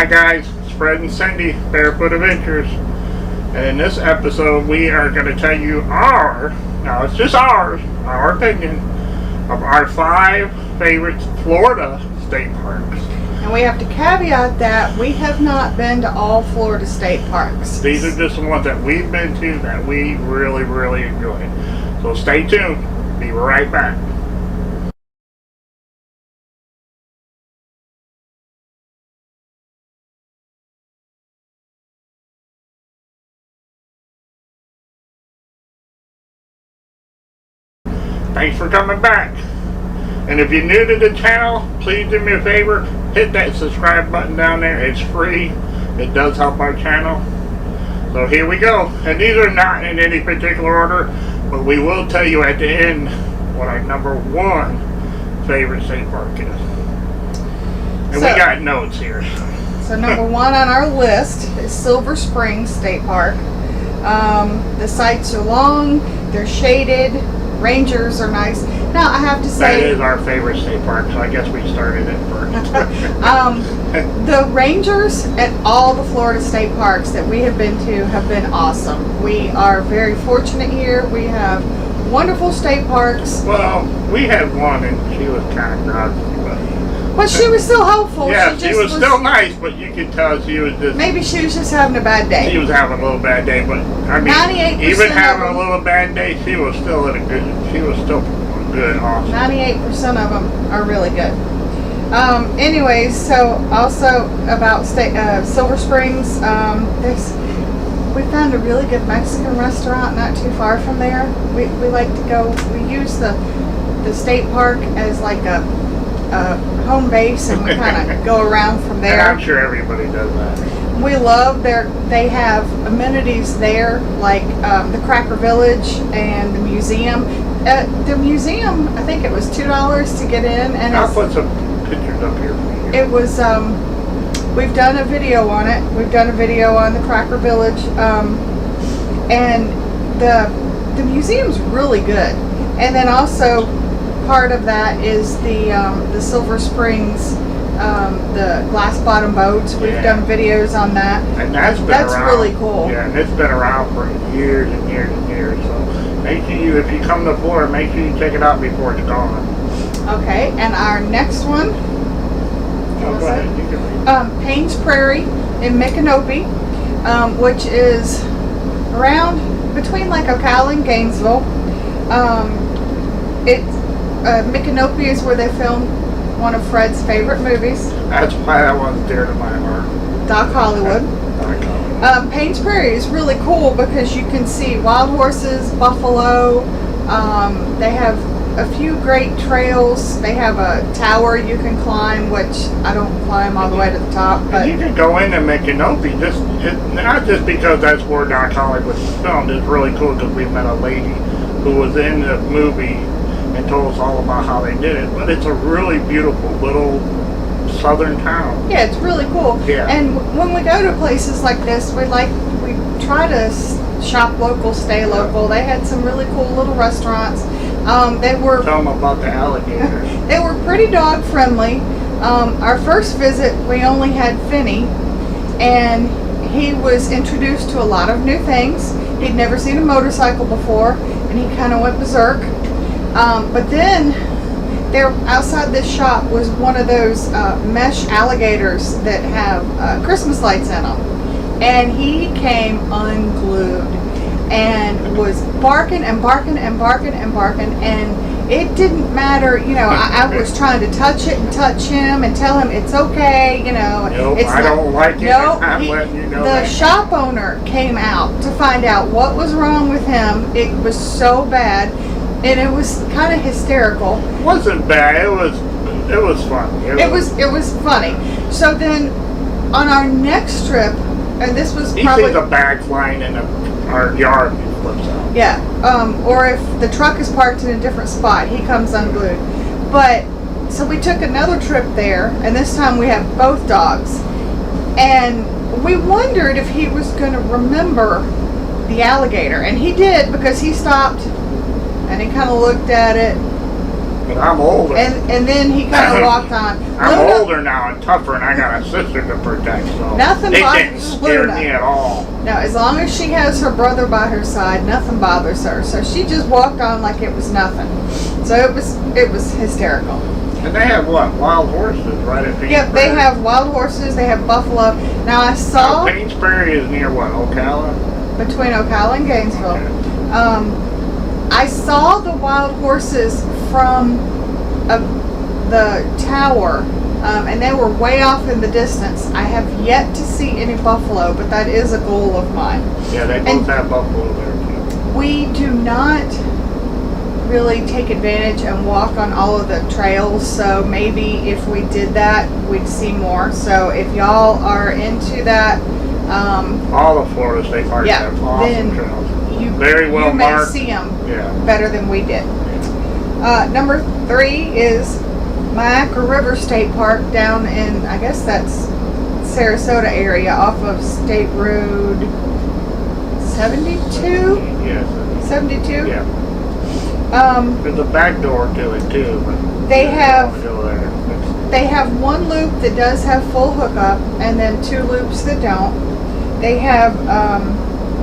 Hi guys, it's Fred and Cindy, Bearfoot Adventures, and in this episode we are going to tell you now it's just our opinion of our 5 favorite Florida state parks. And we have to caveat that we have not been to all Florida state parks. These are just the ones that we've been to that we really, really enjoy. So stay tuned, be right back. Thanks for coming back. And if you're new to the channel, please do me a favor, hit that subscribe button down there. It's free. It does help our channel. So here we go. And these are not in any particular order, but we will tell you at the end what our number 1 favorite state park is. And we got notes here. So number 1 on our list is Silver Springs State Park. The sites are long, they're shaded, rangers are nice. Now I have to say that is our favorite state park, so I guess we started it first. The rangers at all the Florida state parks that we have been to have been awesome. We are very fortunate here. We have wonderful state parks. Well, we had one and she was kind of groggy, but she was still hopeful. Yeah, she was still nice, but you could tell she was just... Maybe she was just having a bad day. She was having a little bad day, but I mean, 98% even having a little bad day, she was still good, awesome. 98% of them are really good. Anyways, so also about Silver Springs, we found a really good Mexican restaurant not too far from there. We like to go. We use the state park as like a home base, and we kind of go around from there. And I'm sure everybody does that. We love they have amenities there, like the Cracker Village and the museum. The museum, I think it was $2 to get in, and I'll put some pictures up here for you. It was. We've done a video on it. We've done a video on the Cracker Village, and the museum's really good. And then also part of that is the Silver Springs, the glass bottom boats. We've done videos on that. And that's around, really cool. Yeah, and it's been around for years and years and years. So make sure if you come to Florida, make sure you check it out before it's gone. Okay, and our next one. Oh, go ahead. You can read. Paynes Prairie in Micanopy, which is around between like Ocala and Gainesville. Micanopy is where they filmed one of Fred's favorite movies. That's why that one's dear to my heart. Doc Hollywood. Paynes Prairie is really cool because you can see wild horses, buffalo. They have a few great trails. They have a tower you can climb, which I don't climb all the way to the top. But you can go in and Micanopy, not just because that's where Doc Hollywood was filmed. It's really cool because we met a lady who was in the movie and told us all about how they did it. But it's a really beautiful little southern town. Yeah, it's really cool. Yeah. And when we go to places like this, we try to shop local, stay local. They had some really cool little restaurants. Tell them about the alligators. They were pretty dog friendly. Our first visit, we only had Finney, and he was introduced to a lot of new things. He'd never seen a motorcycle before, and he kind of went berserk. But then, there outside this shop was one of those mesh alligators that have Christmas lights in them, and he came unglued and was barking and barking and barking and barking, and it didn't matter, I was trying to touch it and touch him and tell him it's okay, Nope, it's I don't like it. Nope, I'm letting you know the shop owner came out to find out what was wrong with him. It was so bad, and it was kind of hysterical. It wasn't bad. It was fun. It was funny. So then, on our next trip, and this was probably... He sees a bag flying in our yard and he flips out. Yeah, or if the truck is parked in a different spot, he comes unglued. But, so we took another trip there, and this time we have both dogs. And we wondered if he was going to remember the alligator. And he did, because he stopped, and he kind of looked at it, But I'm older. And then he kind of walked on. I'm Luna, older now and tougher, and I got a sister to protect, so nothing it didn't bothers scare Luna. me at all. No, as long as she has her brother by her side, nothing bothers her. So she just walked on like it was nothing. So it was hysterical. And they have what? Wild horses right at Paynes Yep, they have wild horses. They have buffalo. Now I saw Paynes Prairie is near what? Ocala. between Ocala and Gainesville. Okay. I saw the wild horses from the tower, and they were way off in the distance. I have yet to see any buffalo, but that is a goal of mine. Yeah, they both have buffalo there too. We do not really take advantage and walk on all of the trails, so maybe if we did that, we'd see more. So if y'all are into that, all the Florida State Parks yeah, have awesome then trails. you, Very well you may marked. see them Yeah. better than we did. Number 3 is Myakka River State Park down in, I guess that's Sarasota area, off of State Road 72? Yes. 72? Yeah. There's a back door to it too, but They you don't have- wanna go there. They have one loop that does have full hookup, and then 2 loops that don't. They have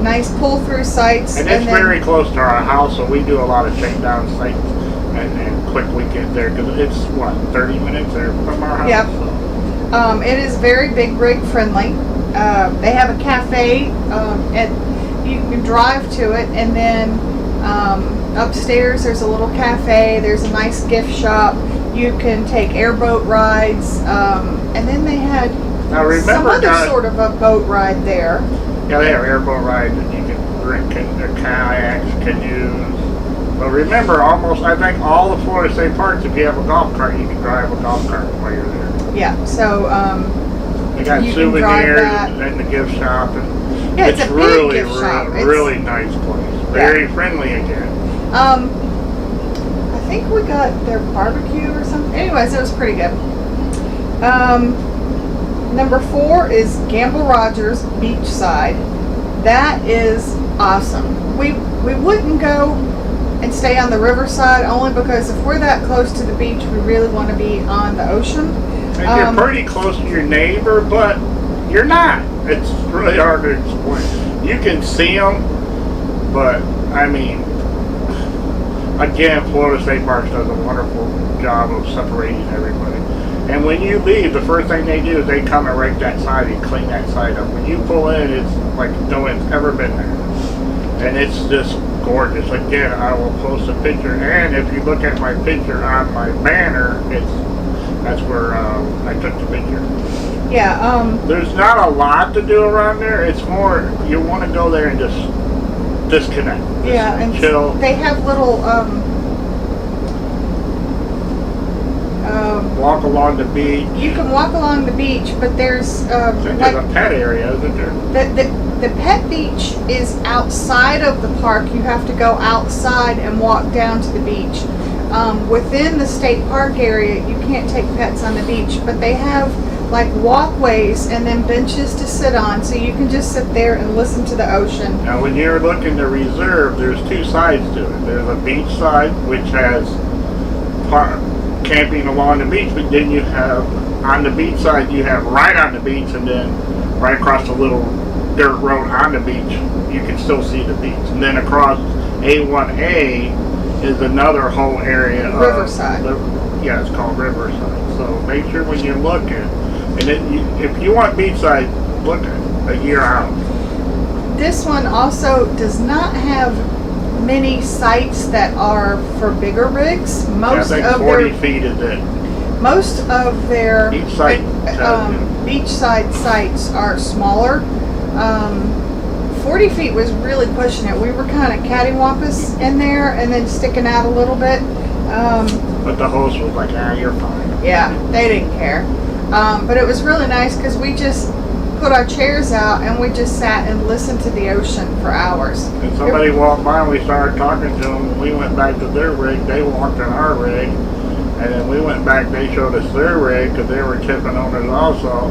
nice pull-through sites. And it's then, very close to our house, so we do a lot of takedown sites and quick we get there because it's what 30 minutes there from our house. Yep. So. It is very big rig friendly. They have a cafe, and you can drive to it, and then upstairs there's a little cafe. There's a nice gift shop. You can take airboat rides, and then they had Now remember, some other guys, sort of a boat ride there. yeah, they have airboat rides and you can rent kayaks, canoes. But remember, I think all the Florida State Parks, if you have a golf cart, you can drive a golf cart while you're there. Yeah, so They got you can drive souvenirs that. and the gift shop, and Yeah, it's a big really, gift shop. It's- really nice place. Very friendly again. I think we got their barbecue or something. Anyways, it was pretty good. Number 4 is Gamble Rogers Beachside. That is awesome. We wouldn't go and stay on the riverside only because if we're that close to the beach, we really want to be on the ocean. And you're pretty close to your neighbor, but you're not. It's really hard to explain. You can see them, but I mean, again, Florida State Parks does a wonderful job of separating everybody. And when you leave, the first thing they do is they come and rake that side and clean that side up. When you pull in, it's like no one's ever been there. And it's just gorgeous. Again, I will post a picture, and if you look at my picture on my banner, that's where I took the picture. Yeah. There's not a lot to do around there. It's more you want to go there and just disconnect. Yeah, and chill. they have little Walk along the beach. you can walk along the beach, but there's I think like there's a pet area, isn't there? the pet beach is outside of the park. You have to go outside and walk down to the beach. Within the state park area, you can't take pets on the beach, but they have like walkways and then benches to sit on, so you can just sit there and listen to the ocean. Now, when you're looking to reserve, there's 2 sides to it. There's a beach side, which has camping along the beach, but then you have, on the beach side, you have right on the beach, and then right across the little dirt road on the beach, you can still see the beach. And then across A1A is another whole area of Riverside. Yeah, it's called Riverside. So make sure when you're looking, and if you want beachside, look at a year out. This one also does not have many sites that are for bigger rigs. Most I think of 40 their feet is it. most of their Each site beachside sites are smaller. 40 feet was really pushing it. We were kind of cattywampus in there and then sticking out a little bit. But the host was like, you're fine. Yeah, they didn't care. But it was really nice because we just put our chairs out and we just sat and listened to the ocean for hours. And somebody walked by and we started talking to them. We went back to their rig. They walked in our rig. And then we went back. They showed us their rig because they were tipping owners also.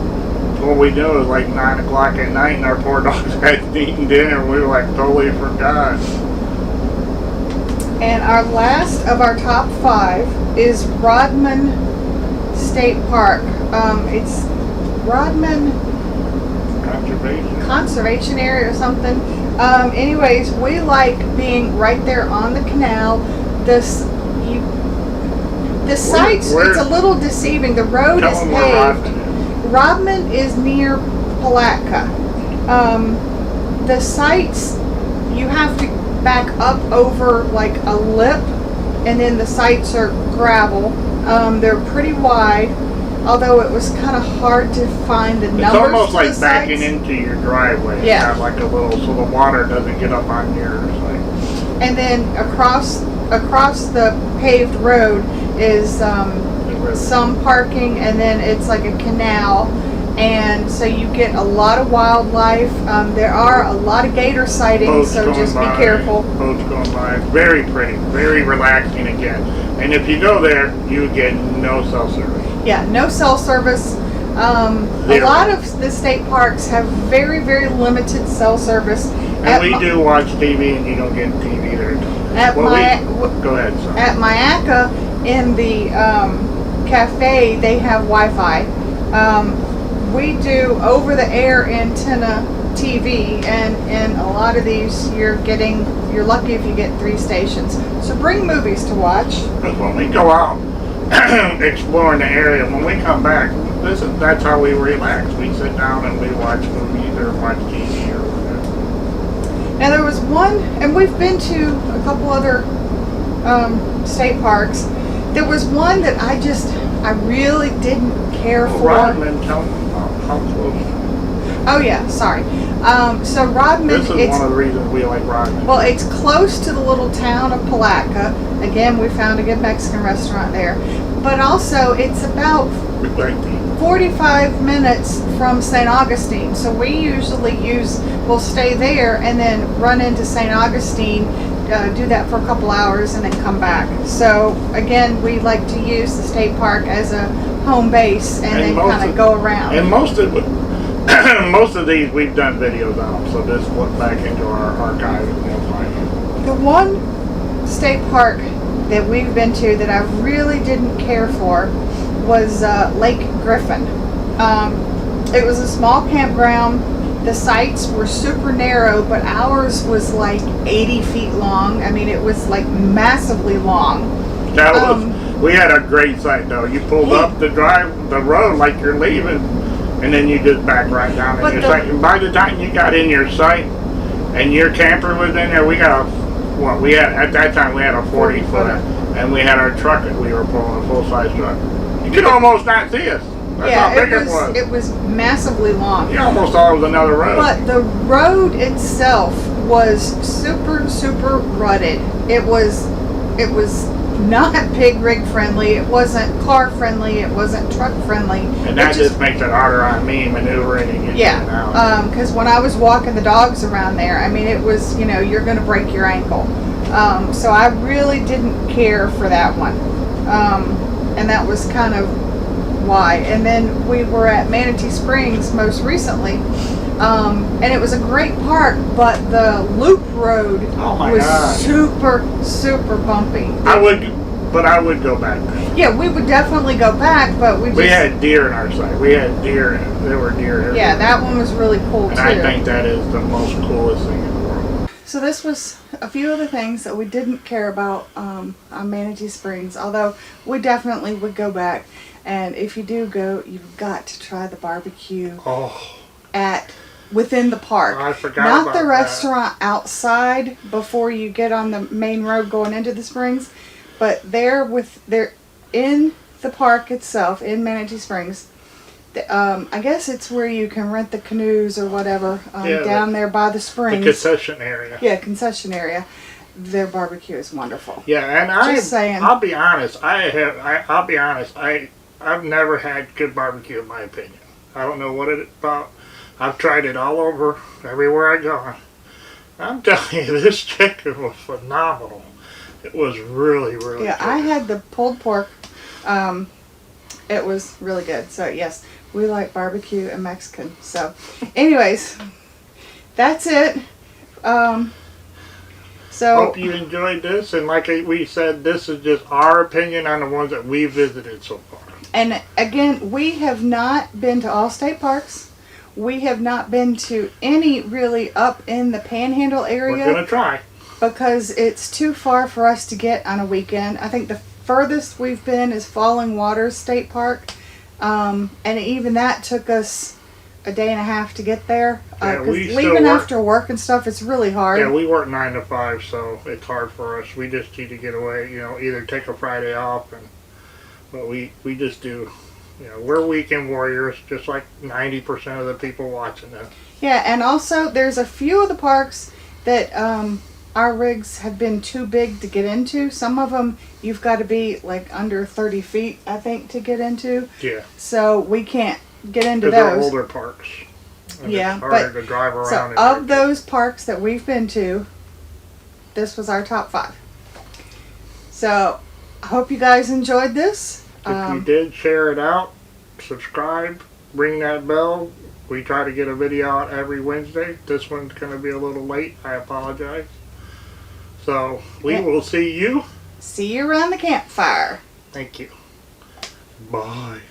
What we knew was like 9 o'clock at night and our poor dogs hadn't eaten dinner. We were like totally forgot. And our last of our top 5 is Rodman State Park. It's Rodman Conservation Area or something. Anyways, we like being right there on the canal. The sites, it's a little deceiving. The road is paved. Rodman is near Palatka. The sites, you have to back up over like a lip, and then the sites are gravel. They're pretty wide, although it was kind of hard to find the numbers. It's almost like the backing sites. into your driveway. Yeah. Kind of like a little, so the water doesn't get up on your site. And then across the paved road is some parking, and then it's like a canal, and so you get a lot of wildlife. There are a lot of gator sightings, Boats so going just by, be careful. Boats going by. Very pretty, very relaxing again. And if you go there, you get no cell service. Yeah, no cell service. A lot of the state parks have very, very limited cell service. And we do watch TV, and you don't get TV there. Go ahead, sorry. At Myakka, in the cafe, they have Wi-Fi. We do over-the-air antenna TV, and in a lot of these, you're lucky if you get 3 stations. So bring movies to watch. Because when we go out exploring the area, when we come back, that's how we relax. We sit down and we watch movies or watch TV or whatever. Now there was one, and we've been to a couple other state parks. There was one that I really didn't care for. Rodman, tell me how close. Oh yeah, sorry. So Rodman, This is one of the reasons we like Rodman. Well, it's close to the little town of Palatka. Again, we found a good Mexican restaurant there. But also, it's about 45 minutes from St Augustine. So we usually we'll stay there and then run into St Augustine, do that for a couple hours, and then come back. So again, we like to use the state park as a home base and then kind of go around. And most of these we've done videos on, so just look back into our archive and you'll find them. The one state park that we've been to that I really didn't care for was Lake Griffin. It was a small campground. The sites were super narrow, but ours was like 80 feet long. I mean, it was like massively long. We had a great site though. You pulled up the road like you're leaving, and then you just back right down in your site. And by the time you got in your site and your camper was in there, at that time we had a 40-footer, and we had our truck that we were pulling, a full-size truck. You could almost not see us. That's how big it was. It was massively long. You almost thought it was another road. But the road itself was super, super rutted. It was not pig rig friendly. It wasn't car friendly. It wasn't truck friendly. And that just makes it harder on me maneuvering and getting in and out. Because when I was walking the dogs around there, I mean, it was, you're going to break your ankle. So I really didn't care for that one. And that was kind of why. And then we were at Manatee Springs most recently. And it was a great park, but the loop road was super, super bumpy. I would go back. Yeah, we would definitely go back, but we had deer in our site. We had deer, there were deer everywhere. Yeah, that one was really cool too. And I think that is the most coolest thing in the world. So this was a few of the things that we didn't care about on Manatee Springs, although we definitely would go back. And if you do go, you've got to try the barbecue within the park. I forgot Not about the that. restaurant outside before you get on the main road going into the springs, but they're in the park itself in Manatee Springs. I guess it's where you can rent the canoes or whatever down there by the springs. The concession area. Yeah, concession area. Their barbecue is wonderful. Yeah, and Just saying. I'll be honest. I've never had good barbecue in my opinion. I don't know what it's about. I've tried it all over, everywhere I go. I'm telling you, this chicken was phenomenal. It was really, really good. I had the pulled pork. It was really good. So, yes, we like barbecue and Mexican. So, anyways, that's it. So hope you enjoyed this. And like we said, this is just our opinion on the ones that we visited so far. And again, we have not been to all state parks. We have not been to any really up in the Panhandle area. We're going to try. Because it's too far for us to get on a weekend. I think the furthest we've been is Falling Waters State Park. And even that took us a day and a half to get there. Yeah, we leaving still work. After work and stuff, it's really hard. Yeah, we work 9 to 5, so it's hard for us. We just need to get away, either take a Friday off, but we just do, we're weekend warriors, just like 90% of the people watching us. Yeah, and also there's a few of the parks that our rigs have been too big to get into. Some of them you've got to be like under 30 feet, I think, to get into. Yeah. So we can't get into Because they're those. older parks. And Yeah, it's harder to drive So around. of those parks that we've been to, this was our top 5. So I hope you guys enjoyed this. If you did, share it out, subscribe, ring that bell. We try to get a video out every Wednesday. This one's going to be a little late. I apologize. So we will see you. See you around the campfire. Thank you. Bye.